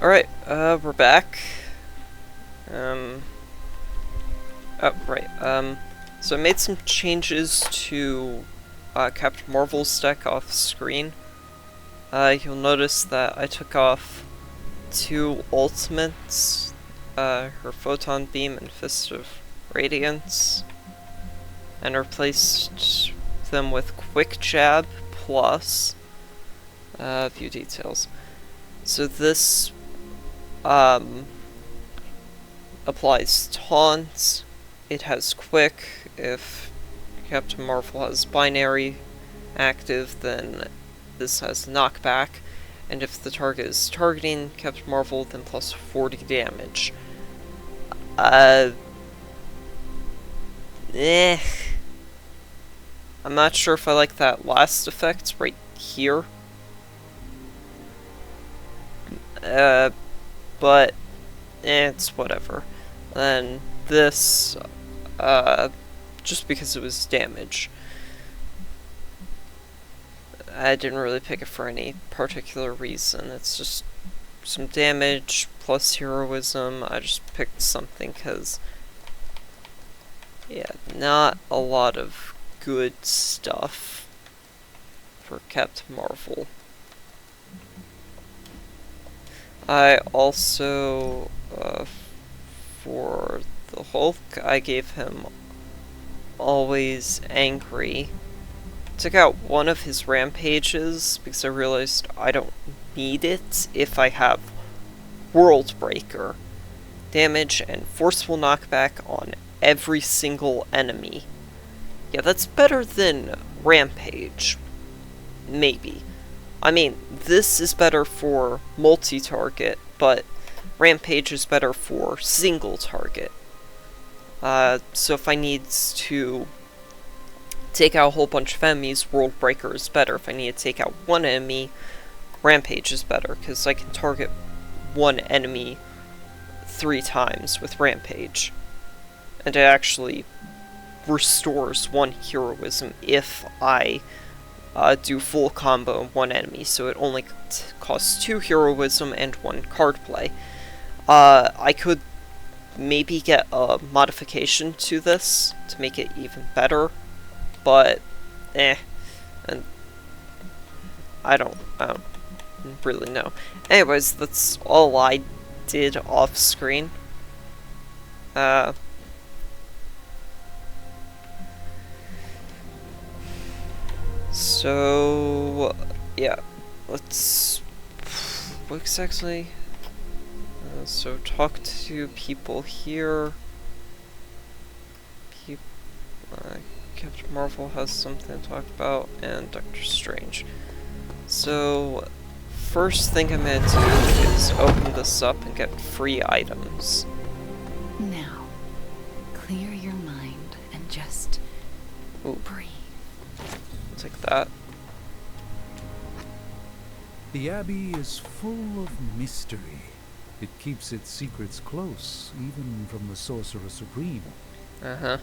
Alright, we're back. Oh, right, so I made some changes to, Captain Marvel's deck off screen. You'll notice that I took off 2 ultimates, her Photon Beam and Fist of Radiance, and replaced them with Quick Jab plus, view details. So this applies taunt, it has quick. If Captain Marvel has binary active, then this has knockback, and if the target is targeting Captain Marvel, then plus 40 damage. I'm not sure if I like that last effect right here. But it's whatever. Then this, just because it was damage. I didn't really pick it for any particular reason. It's just some damage plus heroism. I just picked something because, yeah, not a lot of good stuff for Captain Marvel. I also, for the Hulk, I gave him Always Angry. Took out one of his rampages because I realized I don't need it if I have World Breaker. Damage and forceful knockback on every single enemy. Yeah, that's better than Rampage. Maybe. I mean, this is better for multi-target, but Rampage is better for single target. So if I need to take out a whole bunch of enemies, World Breaker is better. If I need to take out one enemy, Rampage is better, because I can target one enemy 3 times with Rampage. And it actually restores 1 heroism if I do full combo on 1 enemy, so it only costs 2 heroism and 1 card play. I could maybe get a modification to this to make it even better, but and I don't really know. Anyways, that's all I did off screen. So, yeah, let's, what exactly, so talk to people here, Captain Marvel has something to talk about, and Doctor Strange. So, first thing I'm gonna do is open this up and get free items. Now, clear your mind and just breathe. Like that. The Abbey is full of mystery. It keeps its secrets close, even from the Sorcerer Supreme. Uh-huh.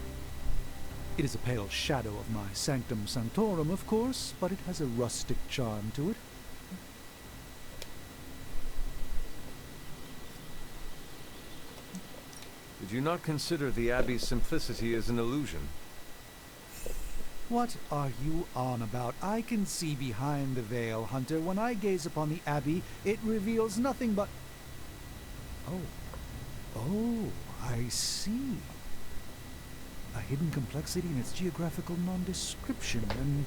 It is a pale shadow of my Sanctum Sanctorum, of course, but it has a rustic charm to it. Did you not consider the Abbey's simplicity as an illusion? What are you on about? I can see behind the veil, Hunter. When I gaze upon the Abbey, it reveals nothing but... Oh, I see. A hidden complexity in its geographical nondescription, an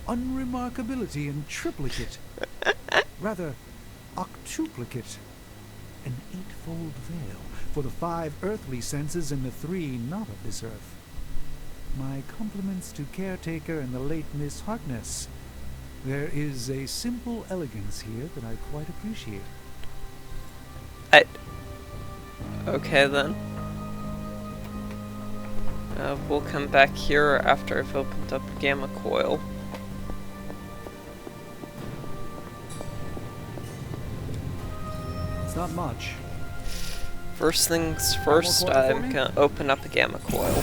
unremarkability in triplicate. Rather, octuplicate. An 8-fold veil for the 5 earthly senses and the 3 not of this earth. My compliments to Caretaker and the late Miss Harkness. There is a simple elegance here that I quite appreciate. Okay then. We'll come back here after I've opened up a Gamma Coil. It's not much. First things first, I'm gonna open up a Gamma Coil.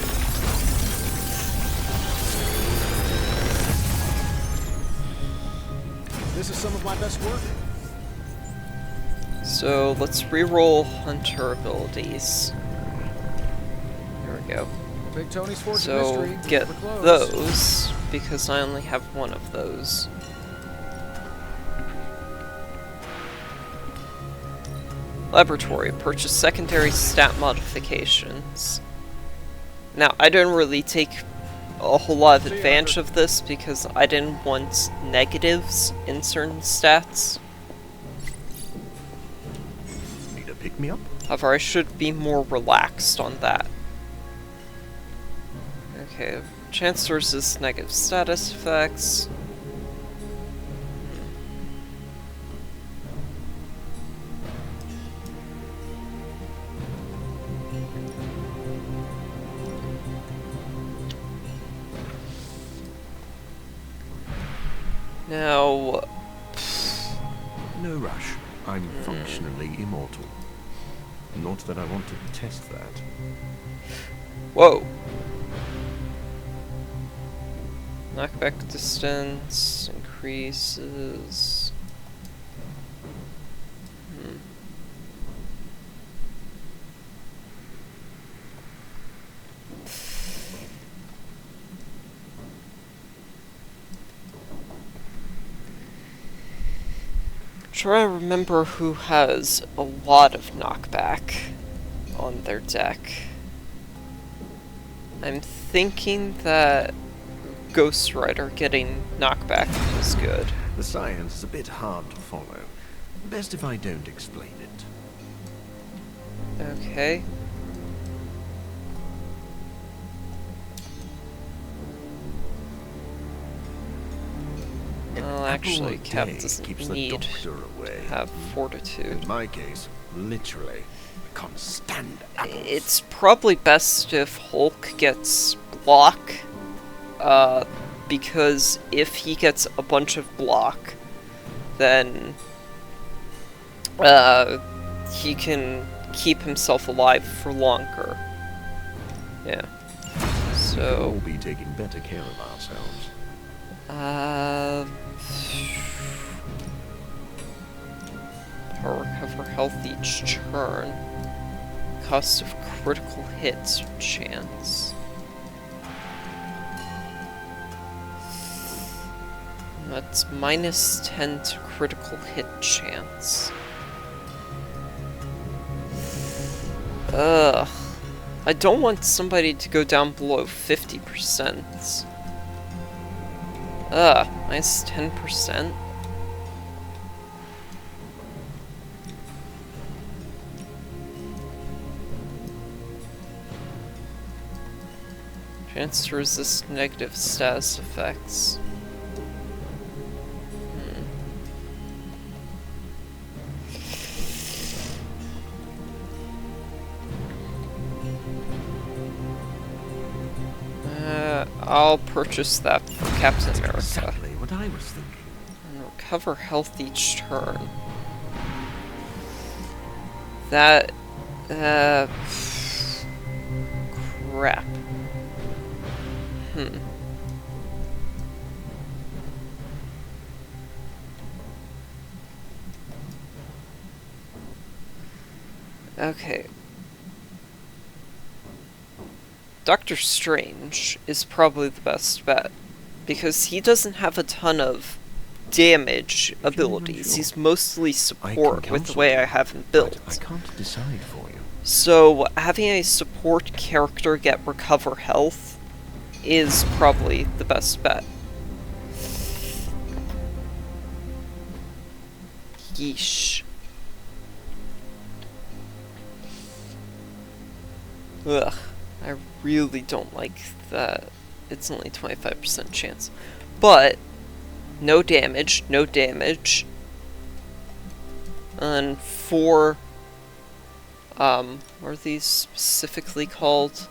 This is some of my best work. So let's reroll hunter abilities. Here we go. Big Tony's Fortune So Mystery. get We're close. those, because I only have one of those. Laboratory, purchase secondary stat modifications. Now, I didn't really take a whole lot of advantage of this because I didn't want negatives in certain stats. Need a pick-me-up? However, I should be more relaxed on that. Okay, chance to resist negative status effects. Now, No rush. I'm functionally immortal. Not that I want to test that. whoa. Knockback distance increases. Try to remember who has a lot of knockback on their deck. I'm thinking that Ghost Rider getting knockback is good. The science is a bit hard to follow. Best if I don't explain it. Okay. Well, actually, Apple Cap Day doesn't keeps the need doctor to away. have fortitude. In my case, literally, I can't stand apples. It's probably best if Hulk gets block, because if he gets a bunch of block, then he can keep himself alive for longer. Yeah. We'll So, all be taking better care of ourselves. Power recover health each turn. Cost of critical hits chance. That's -10 to critical hit chance. Ugh. I don't want somebody to go down below 50%. -10%? Chance to resist negative status effects. I'll purchase that for Captain America. Exactly what I was thinking. And recover health each turn. That, crap. Okay. Doctor Strange is probably the best bet, because he doesn't have a ton of damage abilities. sure. He's mostly I support can with the counsel way you, I have him but built. I can't decide for you. So having a support character get recover health is probably the best bet. Yeesh. Ugh. I really don't like that it's only 25% chance. But, no damage, no damage. And 4, what are these specifically called?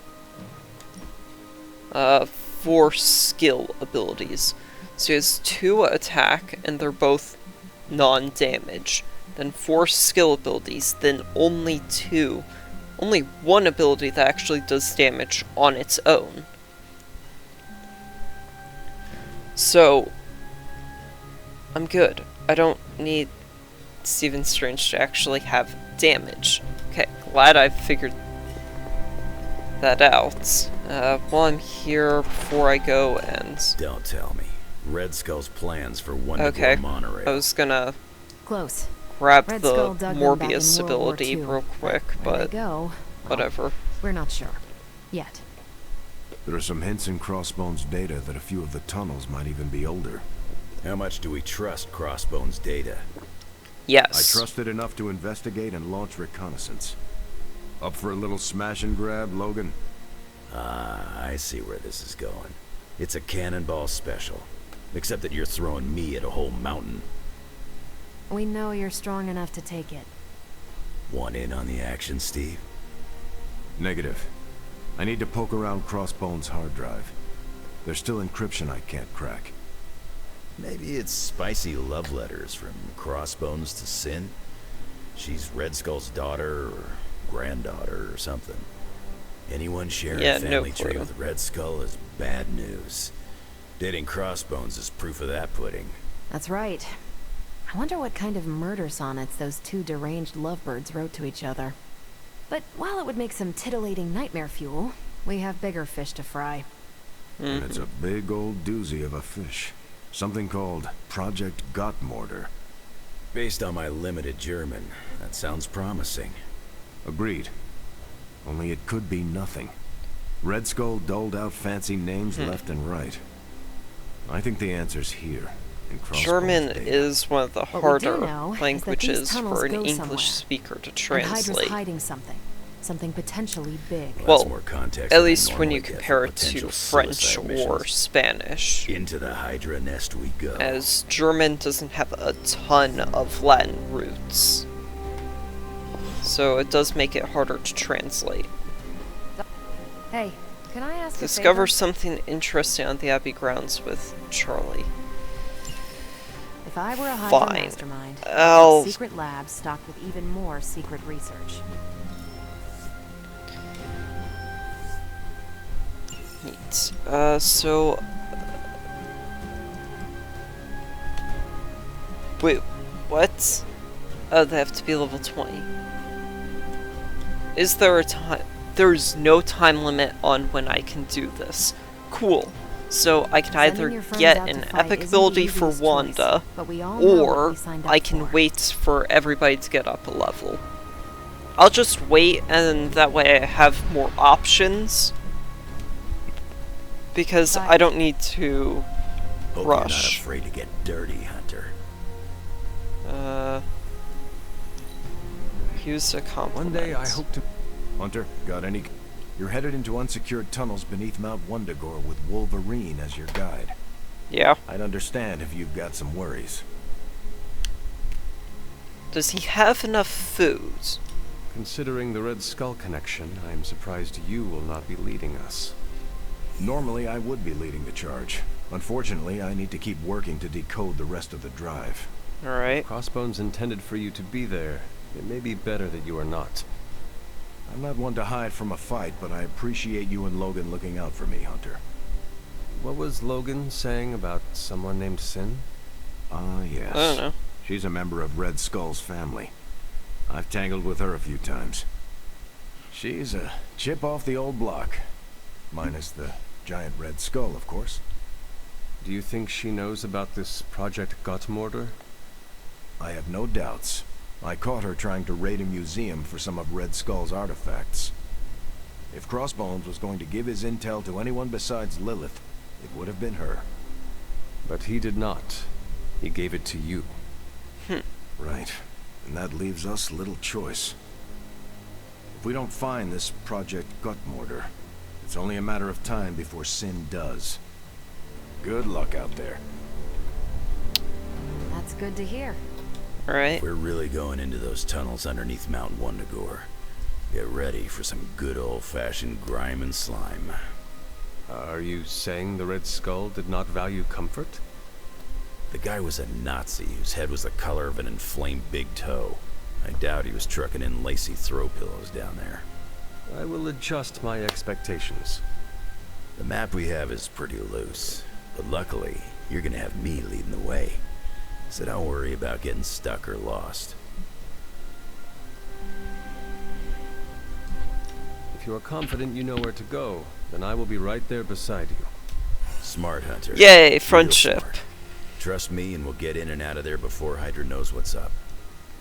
4 skill abilities. So he has 2 attack, and they're both non-damage. Then 4 skill abilities, then only 1 ability that actually does damage on its own. So, I'm good. I don't need Stephen Strange to actually have damage. Okay, glad I figured that out. While I'm here, before I go and... Don't tell me. Red Skull's plans for Wonder Okay, monorail. I was gonna Close. grab Red the Skull dug them back in Morbius World War ability II. real quick, Where they but go, well, whatever. we're not sure. Yet. There are some hints in Crossbone's data that a few of the tunnels might even be older. How much do we trust Crossbone's data? Yes. I trust it enough to investigate and launch reconnaissance. Up for a little smash and grab, Logan? Ah, I see where this is going. It's a cannonball special. Except that you're throwing me at a whole mountain. We know you're strong enough to take it. Want in on the action, Steve? Negative. I need to poke around Crossbone's hard drive. There's still encryption I can't crack. Maybe it's spicy love letters from Crossbones to Sin. She's Red Skull's daughter or granddaughter or something. Anyone sharing a family tree with Red Skull is bad news. Dating Crossbones is proof of that pudding. That's right. I wonder what kind of murder sonnets those two deranged lovebirds wrote to each other. But while it would make some titillating nightmare fuel, we have bigger fish to fry. And it's a big old doozy of a fish. Something called Project Gottmorder. Based on my limited German, that sounds promising. Agreed. Only it could be nothing. Red Skull doled out fancy names left and right. I think the answer's here. In German data. is one of the What we harder do know is that languages these tunnels for an go English somewhere. speaker to And Hydra's translate. hiding something. Something potentially big. Well, that's more context at than I least when normally you get for compare it to potential French suicide or missions. Spanish, Into the Hydra nest we go. as German doesn't have a ton of Latin roots. So it does make it harder to translate. Hey, can I ask a Discover favor? something interesting on the Abbey grounds with Charlie. If I were a Hydra Fine. mastermind, I'll- a secret lab stocked with even more secret research. Neat. So... Wait, what? Oh, they have to be level 20. Is there a time? There's no time limit on when I can do this. Cool. So I can Sending either your friends get out an to fight epic isn't ability the for easiest Wanda, choice, but we all know what or we signed up I can for. wait for everybody to get up a level. I'll just wait, and that way I have more options. Because I don't need to Hope you're not rush. afraid to get dirty, Hunter. Use a compliment. One day I hope to... Hunter, got any... You're headed into unsecured tunnels beneath Mount Wundagore with Wolverine as your guide. Yeah. I'd understand if you've got some worries. Does he have enough food? Considering the Red Skull connection, I am surprised you will not be leading us. Normally I would be leading the charge. Unfortunately, I need to keep working to decode the rest of the drive. Alright. Crossbones intended for you to be there. It may be better that you are not. I'm not one to hide from a fight, but I appreciate you and Logan looking out for me, Hunter. What was Logan saying about someone named Sin? Ah, yes. I don't know. She's a member of Red Skull's family. I've tangled with her a few times. She's a chip off the old block. Minus the giant Red Skull, of course. Do you think she knows about this Project Gottmorder? I have no doubts. I caught her trying to raid a museum for some of Red Skull's artifacts. If Crossbones was going to give his intel to anyone besides Lilith, it would have been her. But he did not. He gave it to you. Right. And that leaves us little choice. If we don't find this Project Gottmorder, it's only a matter of time before Sin does. Good luck out there. That's good to hear. Alright. We're really going into those tunnels underneath Mount Wundagore. Get ready for some good old-fashioned grime and slime. Are you saying the Red Skull did not value comfort? The guy was a Nazi whose head was the color of an inflamed big toe. I doubt he was trucking in lacy throw pillows down there. I will adjust my expectations. The map we have is pretty loose, but luckily, you're gonna have me leading the way. so don't worry about getting stuck or lost. If you are confident you know where to go, then I will be right there beside you. Smart, Hunter. Yay, Real friendship. smart. Trust me and we'll get in and out of there before Hydra knows what's up.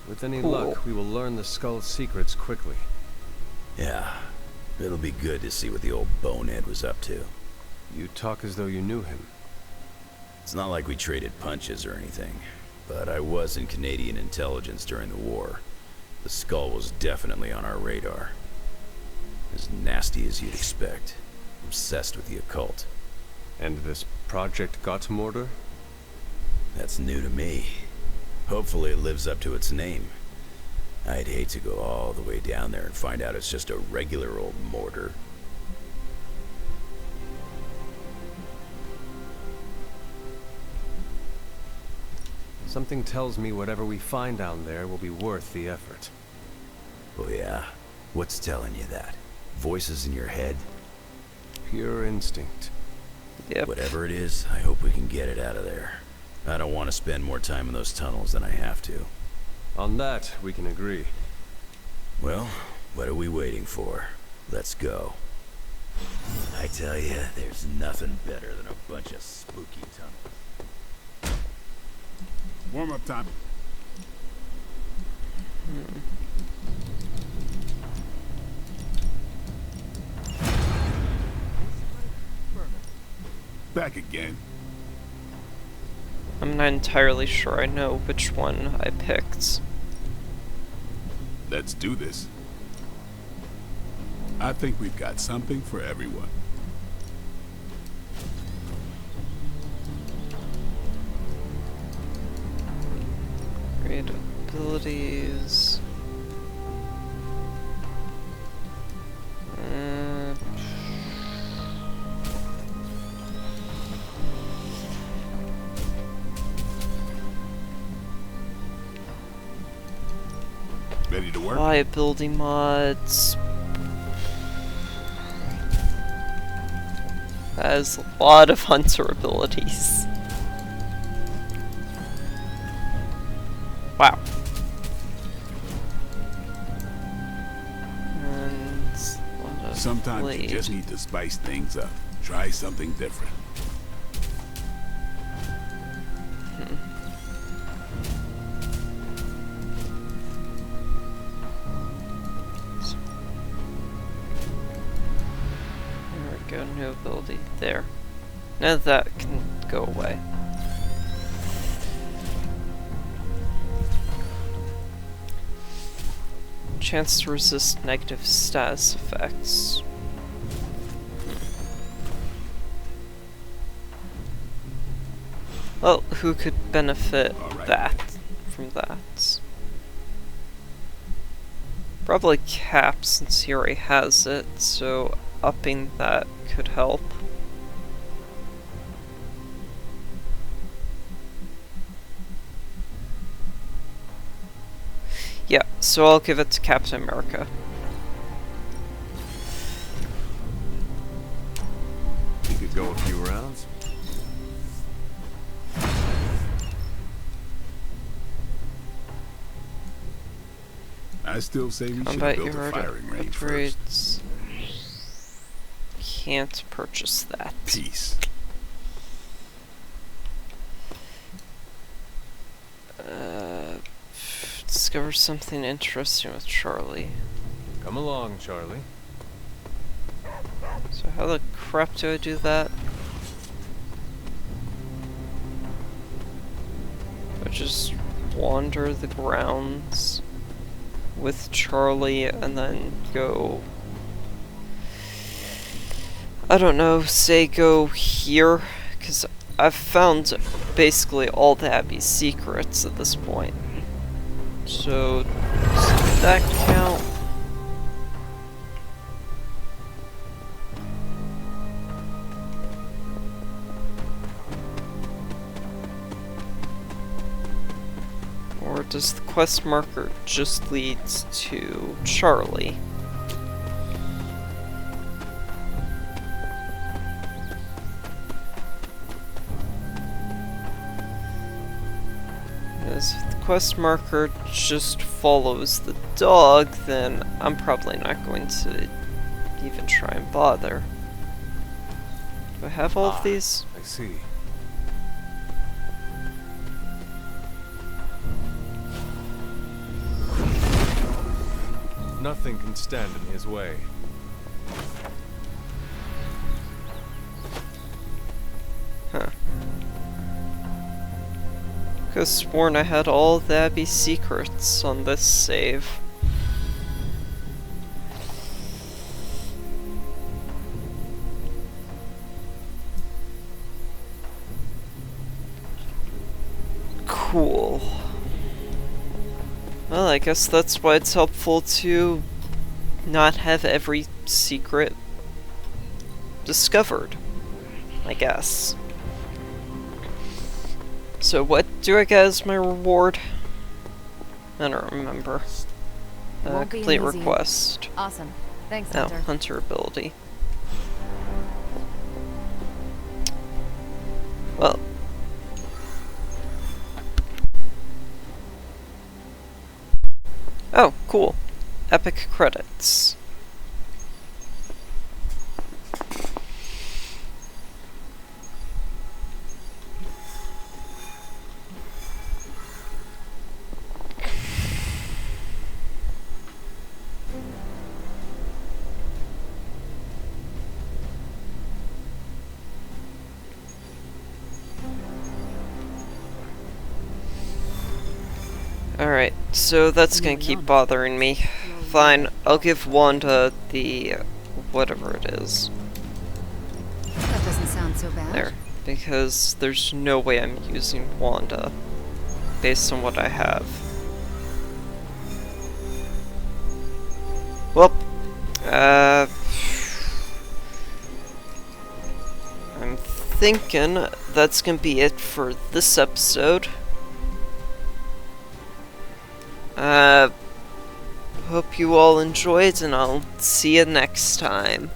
With any Cool. luck, we will learn the skull's secrets quickly. Yeah, it'll be good to see what the old bonehead was up to. You talk as though you knew him. It's not like we traded punches or anything, but I was in Canadian intelligence during the war. The skull was definitely on our radar. As nasty as you'd expect. Obsessed with the occult. And this Project Gottmorder? That's new to me. Hopefully it lives up to its name. I'd hate to go all the way down there and find out it's just a regular old mortar. Something tells me whatever we find down there will be worth the effort. Oh yeah? What's telling you that? Voices in your head? Pure instinct. Yep. Whatever it is, I hope we can get it out of there. I don't want to spend more time in those tunnels than I have to. On that, we can agree. Well, what are we waiting for? Let's go. I tell you, there's nothing better than a bunch of spooky tunnels. Warm-up time. Back again. I'm not entirely sure I know which one I picked. Let's do this. I think we've got something for everyone. Great abilities. Ready to work? Liability mods. Has a lot of hunter abilities. Wow. And a lot of Sometimes you blade. just need to spice things up. Try something different. There we go, new ability. There. Now that can go away. Chance to resist negative status effects. Well, who could benefit from that? Probably Cap, since he already has it, so upping that could help. Yeah, so I'll give it to Captain America. You could go a few rounds. I still say we should Combat build a hero firing range first. upgrades. Can't purchase that. Peace. Discover something interesting with Charlie. Come along, Charlie. So how the crap do I do that? I just wander the grounds with Charlie and then go... I don't know, say go here? Because I've found basically all the Abbey's secrets at this point. So, does that count? Or does the quest marker just lead to Charlie? As if the quest marker just follows the dog, then I'm probably not going to even try and bother. Do I have all of these? I see. Nothing can stand in his way. Huh. Could've sworn I had all the Abbey secrets on this save. Cool. Well, I guess that's why it's helpful to not have every secret discovered, I guess. So what do I get as my reward? I don't remember. Won't be Complete easy. request. Awesome. Thanks, Oh, Hunter. hunter ability. Well. Oh, cool. Epic credits. Alright, so that's gonna keep bothering me. Fine, I'll give Wanda the whatever it is. That doesn't sound so bad. There. Because there's no way I'm using Wanda based on what I have. Well, I'm thinking that's gonna be it for this episode. Hope you all enjoyed, and I'll see you next time.